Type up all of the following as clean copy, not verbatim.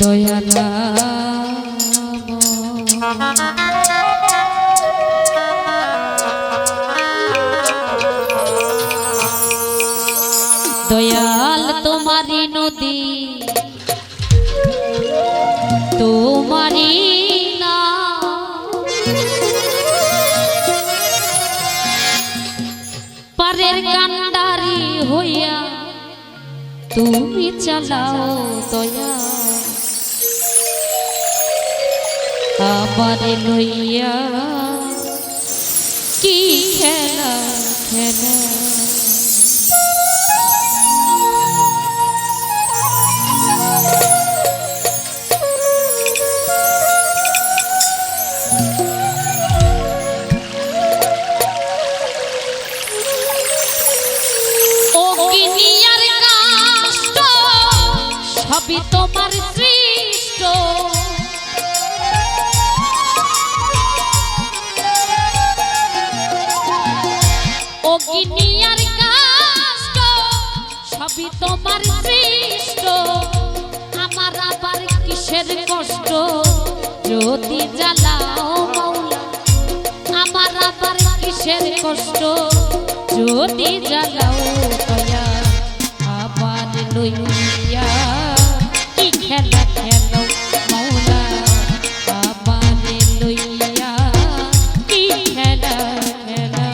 দয়ালা দয়াল তোমারি নদী তোমারি না পারের কান্ডারি হইয়া তুমি চালাও দয়া আমারে লইয়া কি খেলা খেলা সবই তোমার সৃষ্ট অগ্নিয়ার কাষ্ট সবই তোমার সৃষ্ট আমার আবার কিসের কষ্ট যদি জ্বালাও মাওলা আমার আবার কিসের কষ্ট যদি জ্বালাও দয়া আবার লইয়া কি খেলা খেলো মাওলা আমারে লইয়া কি খেলা খেলা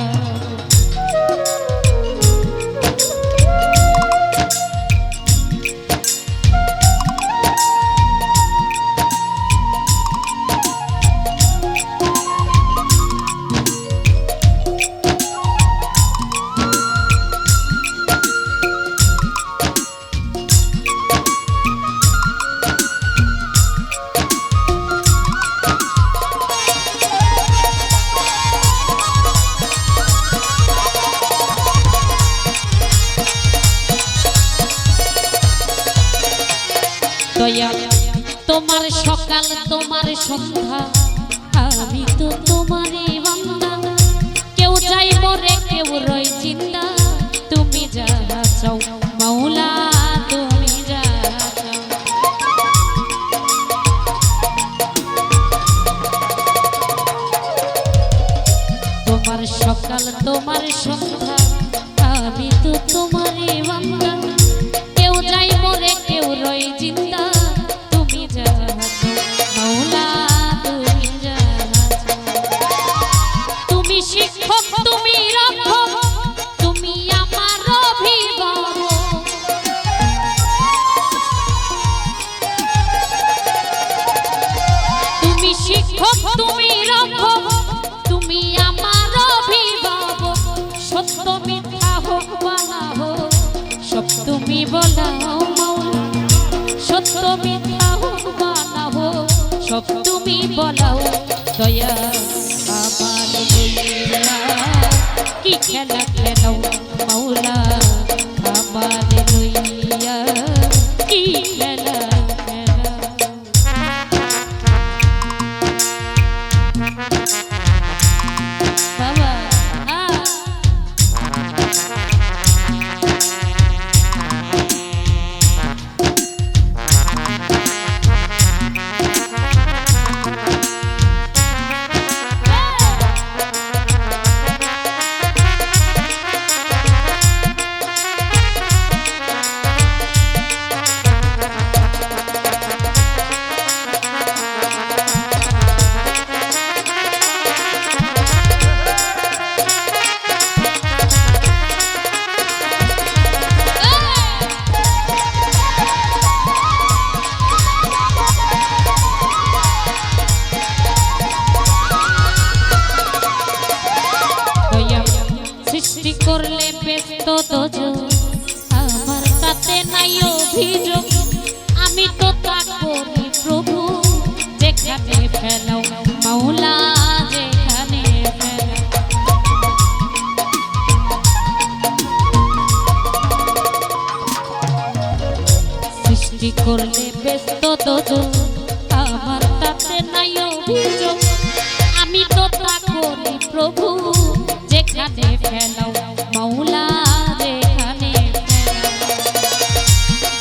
দয়া তোমার সকাল তোমার সন্ধ্যা আমি তো তোমারই বান্দা কেউ যাই মরে কেউ রয় জিন্দা তুমি যা চাও মাওলা তুমি যা চাও তোমার সকাল তোমার সন্ধ্যা আমি তো তোমারই বান্দা কেউ যাই মরে কেউ রয় জিন্দা তুমি যা মাওলা তুমি যা তুমি শিক্ষক তুমি রক্ষক তুমি আমার অভিভাবক তুমি শিক্ষক তুমি রক্ষক তুমি আমার অভিভাবক সত্য মিথ্যা হোক বানা হোক সব তুমি বলাও মাওলা সত্য মিথ্যা হোক বানা হোক সব তুমি বলাও দয়া আমার লইয়া কি খেলা খেলাও মাওলা আমার লইয়া কি খেলা সৃষ্টি করলে ব্যস্ত তোজন আমার তাতে নাই অভিযোগ আমি তো তা করি প্রভু যেখানে ফেলাও মাওলা যেখানে সৃষ্টি করলে ব্যস্ত তোজন আমার তাতে নাই অভিযোগ আমি তো তা করি প্রভু যেখানে ফেলাও মাওলা যেখানে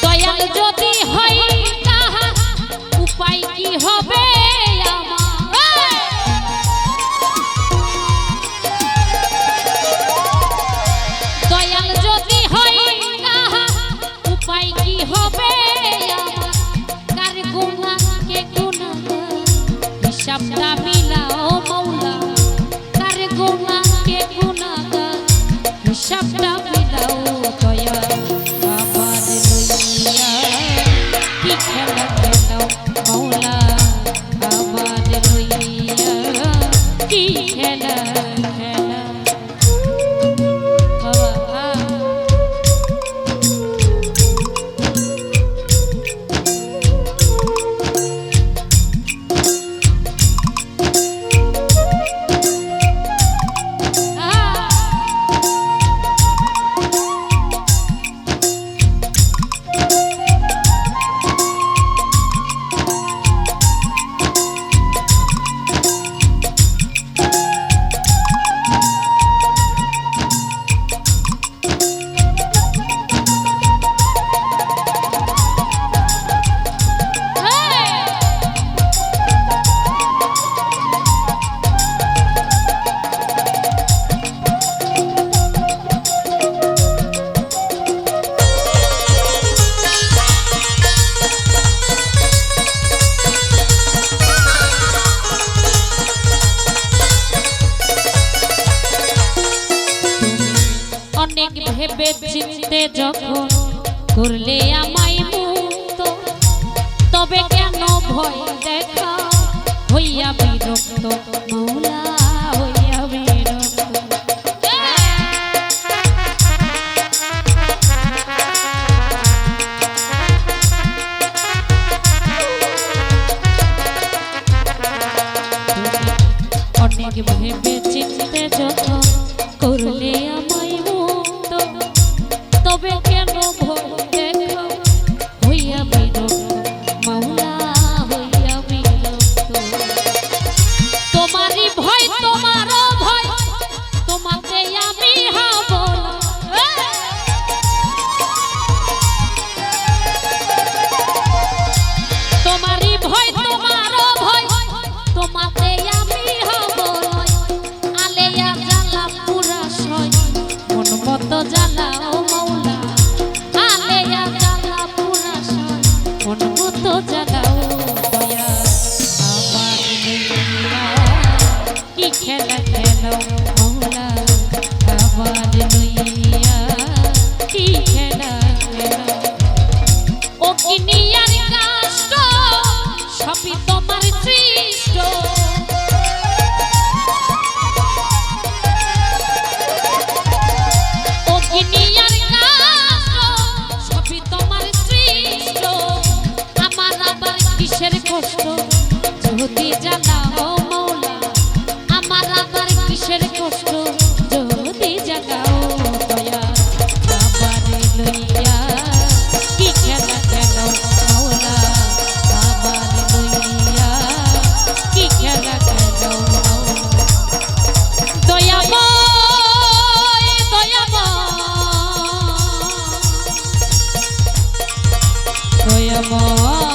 দয়াল যদি হয় তাহা ভেবে চিনতে যখন করলে আমায় মুক্ত, তবে কেন ভয় দেখা হইয়া বিরক্ত মৌলা হইয়া বিরক্ত। অনেক ভেবে চিনতে যখন করলে আমায় মুক্ত, তবে কেন ভয় দেখা হইয়া বিরক্ত মৌলা হইয়া বিরক্ত। তোমারই ভয় তোমারও ভয়, তোমাকে আমি হব না। তোমারই ভয় তোমারও ভয়, তোমাকে আমি হব না। আলেয়া জ্বালা পুরা সয় মন মতো জ্বালাও মৌলা, আলেয়া জ্বালা পুরা সয় মন মতো জ্বালাও দয়া। আমার লইয়া কি খেলা খেলো মৌলা, আমার লইয়া কি খেলা খেলো। ও কিনিয়ার কাষ্ট সবই তোমার সৃষ্ট, ও কিনিয়ার কাষ্ট সবই তোমার সৃষ্ট। আমার আবার কিসের কষ্ট যদি জানাও মৌলা, আমার আবার কিসের কষ্ট যদি জানাও দয়া। আমার লইয়া কি খেলা খেলো মৌলা, আমার লইয়া কি খেলা খেলো মৌলা। দয়াময় দয়াময় দয়াময়